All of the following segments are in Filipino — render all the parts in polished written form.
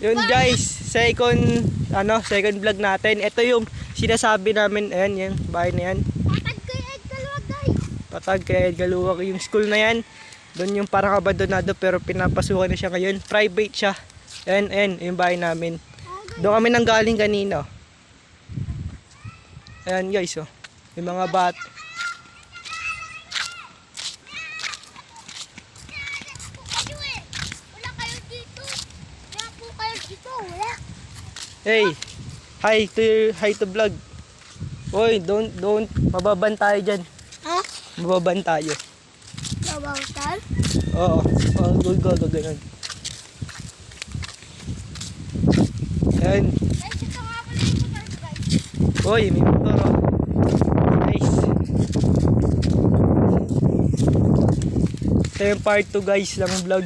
Yun guys, second vlog natin. Ito yung sinasabi namin, ayan, yung bahay na yan. Patag kay Edgaluwag guys. Patag kay Edgaluwag, yung school na yan. Doon yung parang abandonado pero pinapasukan na siya ngayon. Private siya. Ayan, yung bahay namin. Doon kami nanggaling kanina. Ayan guys, oh. Yung mga bat. Wala kayo dito. Wala po kayo dito. Wala. Hey, hi to vlog. Oy, don't, mababan tayo dyan. Ha? Mababan tayo. Babawtal? Oo, go, ganun. Ayan. Guys, ito nga pala yung motor guys. Oy, may motor, oh. Nice. Ito yung part 2 guys ng vlog.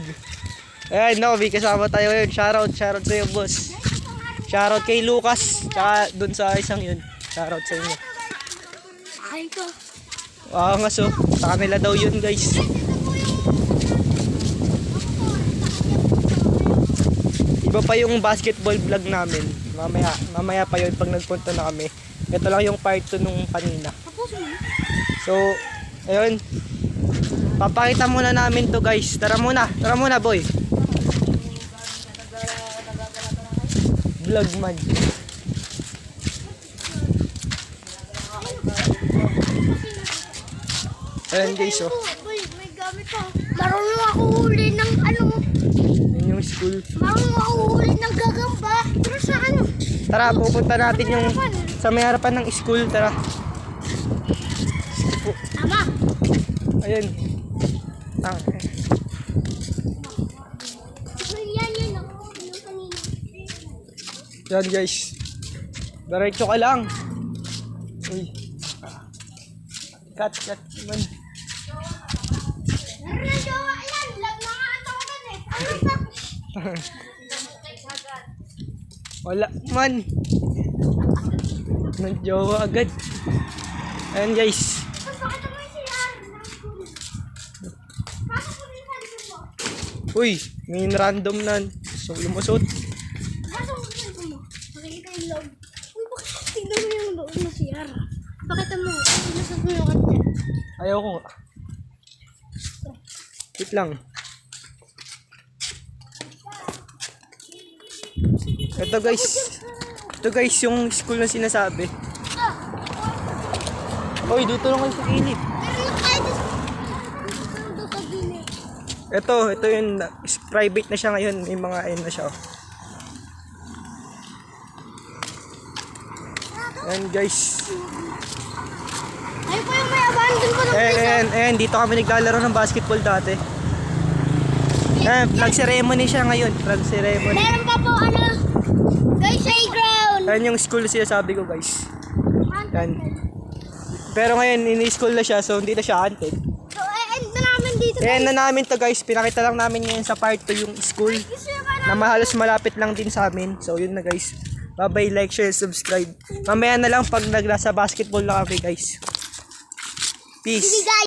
Ayan, no, may kasama tayo ngayon. Shoutout sa'yo, boss. Shoutout kay Lucas. Tsaka dun sa isang yun. Shoutout sa inyo. Ay ko. Nga so. Sa kanila daw yun guys. Iba pa yung basketball vlog namin. Mamaya pa yun pag nagpunta na kami. Ito lang yung part 2 nung kanina. So, ayun. Papakita muna namin to guys. Tara muna boy. Vlog man. Ayan guys, oh. Boy, may gamit ko. Marunong ako huli ng ano. Ayan yung school. Marunong ako huli ng gagamba. Pero sa ano? Tara, pupunta natin yung sa may harapan ng school. Tara. Tama. Ayan. Yan. Yung kanina. Yan guys. Diretso ka lang. Uy. Cut man. Meron na jowa yan. Lag na nga ito agad eh. Wala man. Nagjowa agad. Ayan guys. Bakit mo yung CR? Pasok mo yung cellphone mo. Uy, may random na. So, lumusot. Pasok mo yung cellphone mo. Makikita yung loob. Uy, bakit tignan mo yung loob ng CR? Pakita mo. Pinasok mo yung kanya. Ayaw ko nga. Wait lang. Ito guys yung school na sinasabi. Oy, dito lang kayo sa gilid. Pero yung kahit doon sa gilid. Ito yung private na siya ngayon. May mga ayun na siya. Oh. Ayan guys. Ayun po yung may abandon ko ng place. Ayan, dito kami naglalaro ng basketball dati. Flag ceremony siya ngayon. Flag ceremony. Meron pa po ano, guys, playground. Ayan yung school siya sabi ko guys. Yan. Pero ngayon, ini-school na siya so hindi na siya haunted. So, end na namin dito. Ayan na namin to guys. Pinakita lang namin ngayon sa part 2 yung school. Na halos malapit lang din sa amin. So yun na guys. Bye-bye, like, share, subscribe. Mamaya na lang pag nasa basketball na kami guys. Peace. Guys.